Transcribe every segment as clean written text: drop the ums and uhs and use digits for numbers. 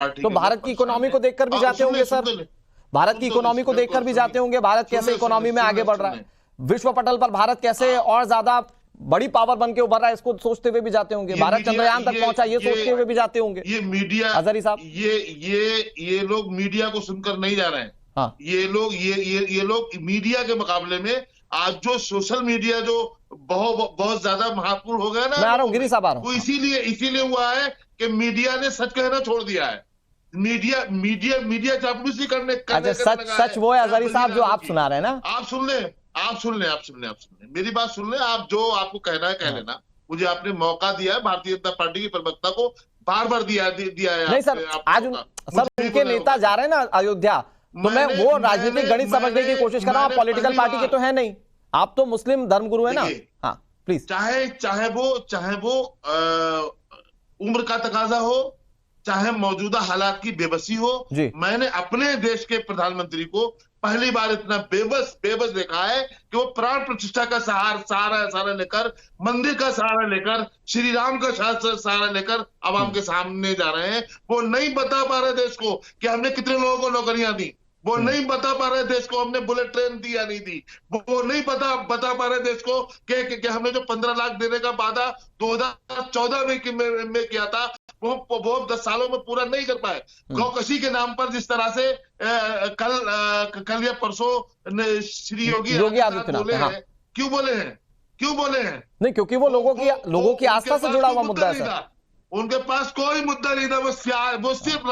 Party तो भारत की economy को देखकर भी जाते होंगे सर, भारत की इकोनॉमी को देखकर भी जाते होंगे, भारत कैसे इकोनॉमी में आगे बढ़ रहा है, विश्व पटल पर भारत कैसे और ज्यादा बड़ी पावर बन के उभर रहा है, इसको सोचते हुए भी जाते होंगे, भारत चंद्रयान तक पहुंचा ये सोचते हुए भी जाते होंगे। ये मीडिया, अजहरी साहब, ये लोग मीडिया को सुनकर नहीं जा रहे हैं। हाँ, ये लोग मीडिया के मुकाबले में आज जो सोशल मीडिया जो बहुत ज्यादा महत्वपूर्ण हो गया ना, मैं आ रहा हूँ गिरी साहब, आ रहा वो हूँ। इसीलिए हुआ है कि मीडिया ने सच कहना छोड़ दिया है। मीडिया चापलूसी करने अच्छा, सच वो है अजहरी साहब जो आप सुना रहे हैं ना। आप सुन ले मेरी बात सुन ले। आप जो आपको कहना है कह लेना। मुझे आपने मौका दिया है, भारतीय जनता पार्टी की प्रवक्ता को बार दिया है। नहीं सर, आज सर उनके नेता जा रहे हैं ना अयोध्या, तो मैं वो राजनीतिक गणित समझने की कोशिश कर रहा हूँ। पॉलिटिकल पार्टी के तो है नहीं, आप तो मुस्लिम धर्मगुरु है ना। हाँ प्लीज। चाहे वो उम्र का तकाजा हो, चाहे मौजूदा हालात की बेबसी हो, मैंने अपने देश के प्रधानमंत्री को पहली बार इतना बेबस देखा है कि वो प्राण प्रतिष्ठा का सहारा लेकर, मंदिर का सहारा लेकर, श्री राम का सहारा लेकर आवाम के सामने जा रहे हैं। वो नहीं बता पा रहे देश को कि हमने कितने लोगों को नौकरियां दी, वो नहीं बता पा रहे देश को हमने बुलेट ट्रेन दी या नहीं दी, वो नहीं बता पा रहे देश को कि हमने जो 15 लाख देने का वादा 2014 में किया था वो 10 सालों में पूरा नहीं कर पाए। गौकशी के नाम पर जिस तरह से कल या परसों श्री योगी आदित्यनाथ बोले हैं, क्यों बोले हैं? नहीं, क्योंकि वो लोगों की आस्था से जुड़ा हुआ मुद्दा है सर। उनके पास कोई मुद्दा नहीं था, वो सिर्फ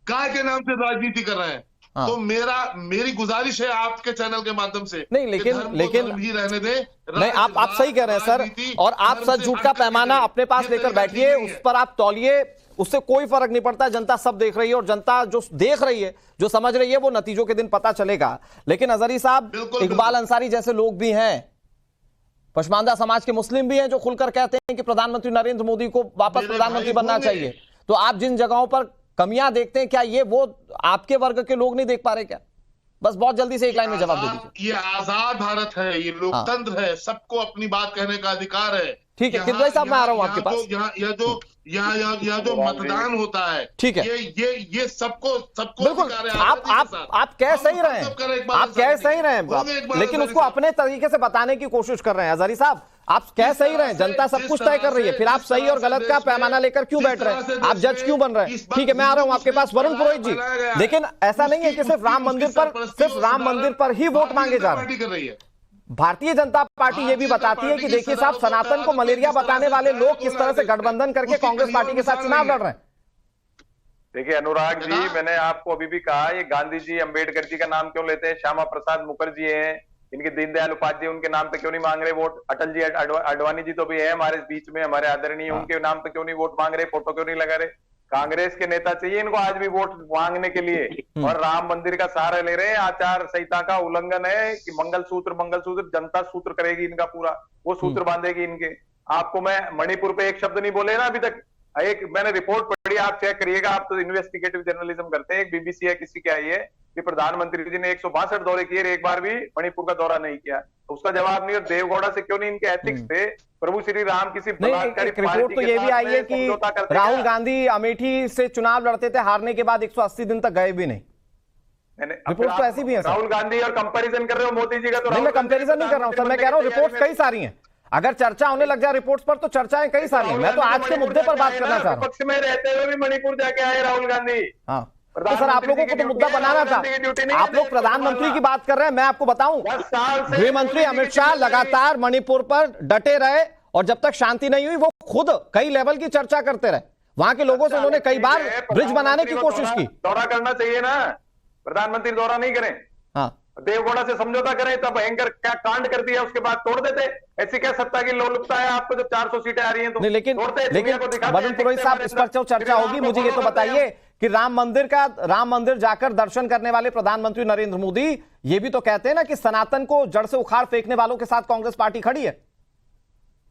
गाय के नाम से राजनीति कर रहे हैं। हाँ। तो मेरी गुजारिश है आपके चैनल के माध्यम से, नहीं लेकिन ही रहने दे। नहीं, आप सही कह रहे हैं सर, और आप सच झूठ का पैमाना अपने पास लेकर बैठिए, उस पर आप तौलिए, उससे कोई फर्क नहीं पड़ता। जनता सब देख रही है, और जनता जो देख रही है, जो समझ रही है, वो नतीजों के दिन पता चलेगा। लेकिन अजहरी साहब, इकबाल अंसारी जैसे लोग भी हैं, पशमानदा समाज के मुस्लिम भी हैं, जो खुलकर कहते हैं कि प्रधानमंत्री नरेंद्र मोदी को वापस प्रधानमंत्री बनना चाहिए। तो आप जिन जगहों पर कमियां देखते हैं, क्या ये वो आपके वर्ग के लोग नहीं देख पा रहे क्या? बस बहुत जल्दी से एक लाइन में जवाब दे दीजिए। ये आजाद भारत है, ये लोकतंत्र है, सबको अपनी बात कहने का अधिकार है। ठीक है किरण भाई साहब, मैं आ रहा हूं आपके पास। यहाँ जो मतदान होता है, ठीक है, ये सबको बिल्कुल। आप कह सही रहे हैं, लेकिन उसको अपने तरीके से बताने की कोशिश कर रहे हैं अजहरी साहब। आप कह सही रहे हैं, जनता सब कुछ तय कर रही है, फिर आप सही और गलत का पैमाना लेकर क्यों बैठ रहे हैं? आप जज क्यों बन रहे हैं? ठीक है, मैं आ रहा हूं आपके पास, वरुण पुरोहित जी। लेकिन ऐसा नहीं है कि सिर्फ राम मंदिर पर ही वोट मांगे जा रहे हैं। भारतीय जनता पार्टी ये भी बताती है कि देखिए साहब, सनातन को मलेरिया बताने वाले लोग किस तरह से गठबंधन करके कांग्रेस पार्टी के साथ चुनाव लड़ रहे हैं। देखिए अनुराग जी, मैंने आपको अभी भी कहा, ये गांधी जी, अंबेडकर जी का नाम क्यों लेते हैं? श्यामा प्रसाद मुखर्जी हैं, इनके दीनदयाल उपाध्याय, उनके नाम पे क्यों नहीं मांग रहे वोट? अटल जी, अडवाणी जी तो भी है हमारे बीच में, हमारे आदरणीय, उनके नाम पे क्यों नहीं वोट मांग रहे? फोटो क्यों नहीं लगा रहे? कांग्रेस के नेता चाहिए इनको आज भी वोट मांगने के लिए, और राम मंदिर का सहारा ले रहे हैं। आचार संहिता का उल्लंघन है कि मंगलसूत्र जनता सूत्र करेगी इनका पूरा, वो सूत्र बांधेगी इनके। आपको मैं मणिपुर पे एक शब्द नहीं बोले ना अभी तक। एक मैंने रिपोर्ट पढ़ी, आप चेक करिएगा, आप तो इन्वेस्टिगेटिव जर्नलिज्म करते हैं। एक बीबीसी है, किसी की आई है कि प्रधानमंत्री जी ने 162 दौरे किए, एक बार भी मणिपुर का दौरा नहीं किया। तो उसका जवाब नहीं। और देवगौड़ा से क्यों नहीं इनके एथिक्स थे? प्रभु श्री राम किसी रिपोर्ट तो ये भी आई है कि राहुल गांधी अमेठी से चुनाव लड़ते थे, हारने के बाद 180 दिन तक गए भी नहीं। रिपोर्ट तो ऐसी भी है। राहुल गांधी और कंपैरिजन कर रहे हो मोदी जी का? तो मैं कंपैरिजन नहीं कर रहा हूं सर, मैं कह रहा हूं रिपोर्ट्स कई सारी हैं। अगर चर्चा होने लग जाए रिपोर्ट्स पर, तो चर्चाएं कई सारी हैं। मैं तो आज के मुद्दे पर बात करना चाह रहा हूं। पक्ष में रहते हुए भी मणिपुर जाके आए राहुल गांधी। हाँ, तो सर आप लोगों को तो मुद्दा बनाना था। आप लोग प्रधानमंत्री की बात कर रहे हैं, मैं आपको बताऊं, गृह मंत्री अमित शाह लगातार मणिपुर पर डटे रहे, और जब तक शांति नहीं हुई वो खुद कई लेवल की चर्चा करते रहे। वहां के लोगों से उन्होंने कई बार ब्रिज बनाने की कोशिश की। दौरा करना चाहिए ना, प्रधानमंत्री दौरा नहीं करें। हाँ, देवगौड़ा से समझौता करें, तब भयंकर क्या कांड कर दिया, उसके बाद तोड़ देते। ऐसी क्या सत्ता की लोलुपता है आपको जब 400 सीटें आ रही हैं तो? नहीं, लेकिन वरुण पुरोहित साहब, इस पर चर्चा होगी। मुझे ये तो बताइए कि राम मंदिर जाकर दर्शन करने वाले प्रधानमंत्री नरेंद्र मोदी ये भी तो कहते हैं ना कि सनातन को जड़ से उखाड़ फेंकने वालों के साथ कांग्रेस पार्टी खड़ी है।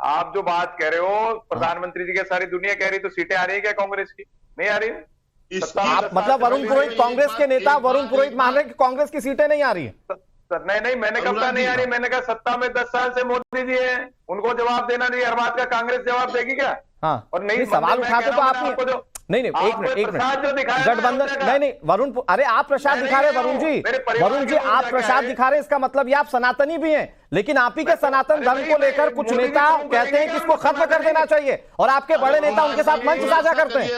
आप जो बात कह रहे हो, प्रधानमंत्री जी की सारी दुनिया कह रही, तो सीटें आ रही है क्या कांग्रेस की? नहीं आ रही। आप मतलब वरुण पुरोहित, कांग्रेस के नेता वरुण पुरोहित मान रहे कि कांग्रेस की सीटें नहीं आ रही है? नहीं, मैंने कब नहीं आ रही। मैंने कहा सत्ता में 10 साल से मोदी जी हैं, उनको जवाब देना नहीं, हर बात का कांग्रेस जवाब देगी क्या? हाँ, और नहीं सवाल उठाते तो आप नहीं एक मिनट गठबंधन नहीं वरुण, अरे आप प्रसाद दिखा रहे वरुण जी आप प्रसाद दिखा रहे हैं, इसका मतलब ये आप सनातनी भी हैं, लेकिन आप ही के सनातन धर्म को लेकर कुछ नेता कहते हैं कि इसको खत्म कर देना चाहिए और आपके बड़े नेता उनके साथ मंच साझा करते हैं।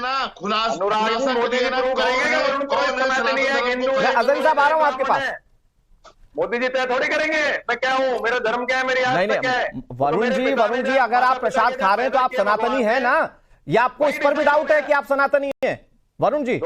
अजहरी साहब आ रहा हूं आपके पास। मोदी जी तय थोड़ी करेंगे मैं क्या हूँ, मेरा धर्म क्या है, मेरी आस्था क्या है। वरुण जी अगर आप प्रसाद खा रहे हैं तो आप सनातनी हैं ना, या आपको इस पर भी डाउट है कि आप सनातनी हैं वरुण जी?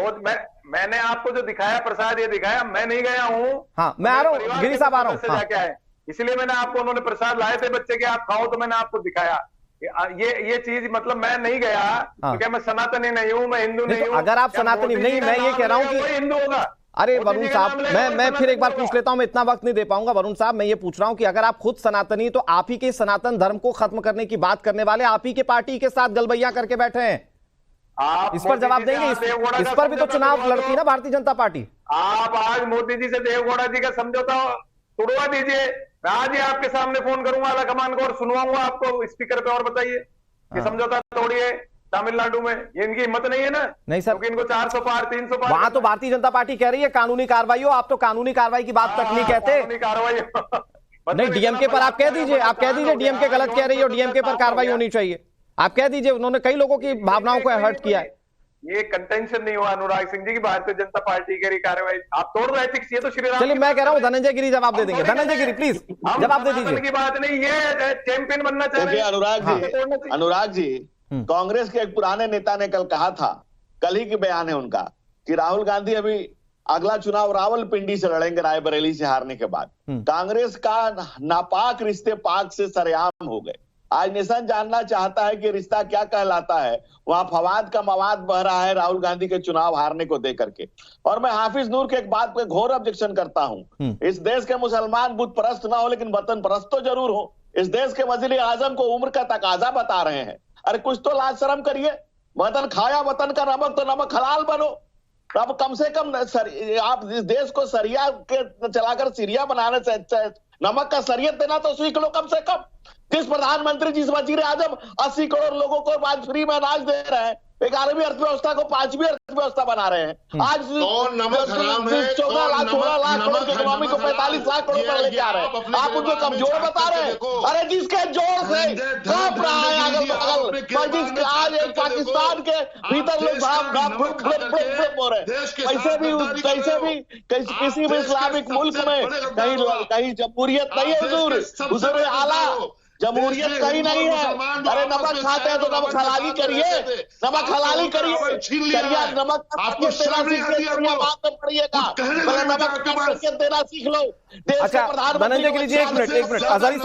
मैंने आपको जो दिखाया प्रसाद ये दिखाया, मैं नहीं गया हूँ। हाँ मैं आ रहा हूँ, गिरी साहब आ रहा हूँ। क्या है इसलिए मैंने आपको, उन्होंने प्रसाद लाए थे बच्चे के, आप खाओ, तो मैंने आपको दिखाया। ये चीज मतलब मैं नहीं गया तो क्या मैं सनातनी नहीं हूँ, मैं हिंदू नहीं हूँ? अगर आप सनातनी नहीं, मैं ये कह रहा हूँ कि हिंदू होगा। अरे वरुण साहब मैं फिर एक बार पूछ लेता हूं, मैं इतना वक्त नहीं दे पाऊंगा। वरुण साहब मैं ये पूछ रहा हूं कि अगर आप खुद सनातनी, तो आप ही के सनातन धर्म को खत्म करने की बात करने वाले आप ही के पार्टी के साथ गलबैया करके बैठे हैं, इस पर जवाब देंगे? इस पर भी तो चुनाव लड़ती ना भारतीय जनता पार्टी। आप आज मोदी जी से देवगौड़ा जी का समझौता तोड़वा दीजिए, मैं आज ही आपके सामने फोन करूंगा आला कमान को और सुनवाऊंगा आपको स्पीकर पे, और बताइए कि समझौता तोड़िए। तमिलनाडु में ये इनकी हिम्मत नहीं है ना? नहीं सर, क्योंकि इनको 400 पार 300 पार। वहां तो भारतीय जनता पार्टी कह रही है कानूनी कार्रवाई हो, आप तो कानूनी कार्रवाई की बात तक नहीं कहते। कानूनी कार्रवाई नहीं, डीएमके पर आप कह दीजिए, डीएमके गलत कह रही है और डीएमके पर कार्रवाई होनी चाहिए, आप कह दीजिए। उन्होंने कई लोगों की भावनाओं को हर्ट किया है। ये कंटेंशन नहीं हुआ अनुराग सिंह जी की भारतीय जनता पार्टी की कार्रवाई आप तोड़ रहे थे, ये तो श्री राम। चलिए मैं कह रहा हूँ धनंजय गिरी जवाब दे देंगे। धनंजय गिरी प्लीज जवाब दे दीजिए। की बात नहीं, ये चैंपियन बनना चाहिए। अनुराग जी कांग्रेस के एक पुराने नेता ने कल कहा था, कल ही के बयान है उनका, कि राहुल गांधी अभी अगला चुनाव रावलपिंडी से लड़ेंगे रायबरेली से हारने के बाद। कांग्रेस का नापाक रिश्ते पाक से सरेआम हो गए। आज नेशन जानना चाहता है कि रिश्ता क्या कहलाता है। वहां फवाद का मवाद बह रहा है राहुल गांधी के चुनाव हारने को देकर के। और मैं हाफिज नूर के एक बात पे घोर ऑब्जेक्शन करता हूं, इस देश के मुसलमान बुत परस्त ना हो लेकिन वतन परस्त तो जरूर हो। इस देश के वजीर आजम को उम्र का तकाजा बता रहे हैं। अरे कुछ तो लाज शर्म करिए, वतन खाया वतन का नमक तो नमक हलाल बनो। अब कम से कम आप इस देश को सरिया के चलाकर सीरिया बनाने से नमक का सरियत देना तो सीख लो कम से कम। जिस प्रधानमंत्री, जिस वजीर आजम 80 करोड़ लोगों को आज फ्री में अनाज दे रहे हैं, 11वीं अर्थव्यवस्था को 5वीं अर्थव्यवस्था बना रहे हैं। आज 14 लाख करोड़ की इकोनॉमी को 45 लाख करोड़ पर लेके आ रहे हैं। आप उनको कमजोर बता रहे हैं। अरे जिसके जोर से कांप रहा है अगल बगल, आज पाकिस्तान के भीतर लोग हो रहे हैं। कैसे भी किसी भी इस्लामिक मुल्क में कहीं जमहूरियत नहीं है। हुजूर आला जमहूरियत कहीं नहीं है। अरे नमक खाते हैं तो नमक हलाली करिए, नमक हलाली करिए। नमक देना सीख लो। अच्छा धनंजय गिरी जी एक मिनट। अजहरी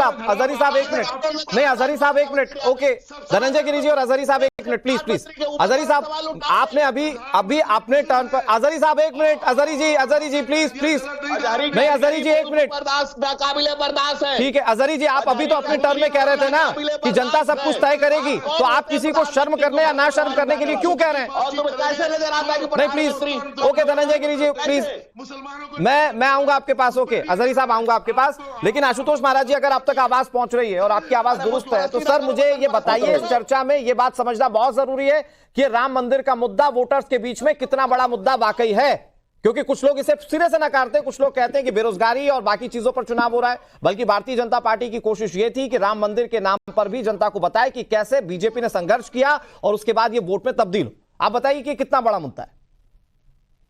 साहब एक मिनट। नहीं अजहरी साहब एक मिनट। ओके धनंजय गिरी जी और अजहरी साहब एक मिनट प्लीज। अजहरी साहब आपने अभी अपने टर्न पर, अजहरी साहब एक मिनट। Azhari ji please. नहीं अजहरी जी एक मिनट, काबिले बर्दाश्त है। ठीक है अजहरी जी, आप अभी तो अपने टर्न में कह रहे थे ना कि जनता सब कुछ तय करेगी, तो आप किसी को शर्म करने या ना शर्म करने के लिए क्यों कह रहे हैं? नहीं please. Okay Dhananjay Giri ji please, मैं आऊंगा आपके पास। ओके अजहरी साहब आऊंगा आपके पास, लेकिन आशुतोष महाराज जी अगर अब तक आवाज पहुंच रही है और आपकी आवाज दुरुस्त है तो सर मुझे ये बताइए, इस चर्चा में ये बात समझना बहुत जरूरी है कि राम मंदिर का मुद्दा वोटर्स के बीच में कितना बड़ा मुद्दा वाकई है, क्योंकि कुछ लोग इसे सिरे से नकारते हैं, कुछ लोग कहते हैं कि बेरोजगारी और बाकी चीजों पर चुनाव हो रहा है। बल्कि भारतीय जनता पार्टी की कोशिश यह थी कि राम मंदिर के नाम पर भी जनता को बताए कि कैसे बीजेपी ने संघर्ष किया और उसके बाद ये वोट में तब्दील हो। आप बताइए कि कितना बड़ा मुद्दा है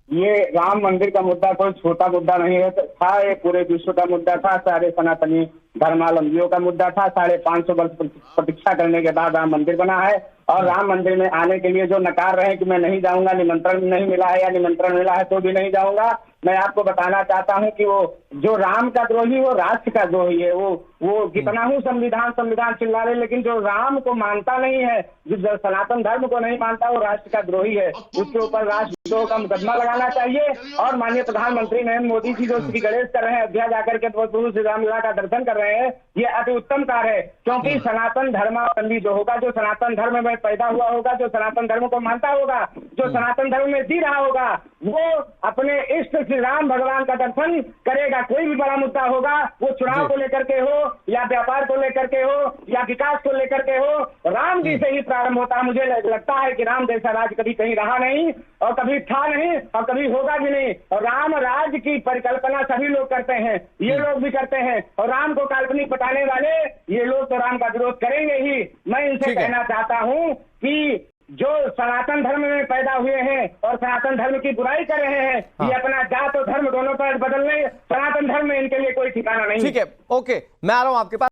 ये? राम मंदिर का मुद्दा कोई छोटा मुद्दा नहीं है था, ये पूरे विश्व का मुद्दा था, सारे सनातनी धर्मावलंबियों का मुद्दा था। 550 वर्ष प्रतीक्षा करने के बाद राम मंदिर बना है। और राम मंदिर में आने के लिए जो नकार रहे हैं कि मैं नहीं जाऊंगा, निमंत्रण नहीं मिला है या निमंत्रण मिला है तो भी नहीं जाऊंगा, मैं आपको बताना चाहता हूं कि वो जो राम का द्रोही वो राष्ट्र का द्रोही है। वो कितना ही संविधान चिल्ला रहे, लेकिन जो राम को मानता नहीं है, जो सनातन धर्म को नहीं मानता, वो राष्ट्र का द्रोही है। उसके ऊपर राष्ट्रद्रोह का मुकदमा लगाना चाहिए। और माननीय प्रधानमंत्री नरेंद्र मोदी जी जो श्री गणेश कर रहे हैं, अयोध्या जाकर के श्री रामलीला का दर्शन कर रहे हैं, ये अति उत्तम कार्य है। क्योंकि सनातन धर्मावलंबी जो होगा, जो सनातन धर्म में पैदा हुआ होगा, जो सनातन धर्म को मानता होगा, जो सनातन धर्म में जी रहा होगा, वो अपने इष्ट श्री राम भगवान का दर्शन करेगा। कोई भी बड़ा मुद्दा होगा, वो चुनाव को लेकर के हो या व्यापार को लेकर के हो या विकास को लेकर के हो, राम जी से ही प्रारंभ होता है। मुझे लगता है कि राम जैसा राज कभी कहीं रहा नहीं और कभी था नहीं और कभी होगा भी नहीं। और राम राज की परिकल्पना सभी लोग करते हैं, ये लोग भी करते हैं, और राम को काल्पनिक बताने वाले ये लोग तो राम का विरोध करेंगे ही। मैं इनसे कहना चाहता हूं कि जो सनातन धर्म में पैदा हुए हैं और सनातन धर्म की बुराई कर रहे हैं, ये अपना जात और धर्म दोनों पर बदलने, सनातन धर्म में इनके लिए कोई ठिकाना नहीं। ठीक है, ओके, मैं आ रहा हूं आपके पास।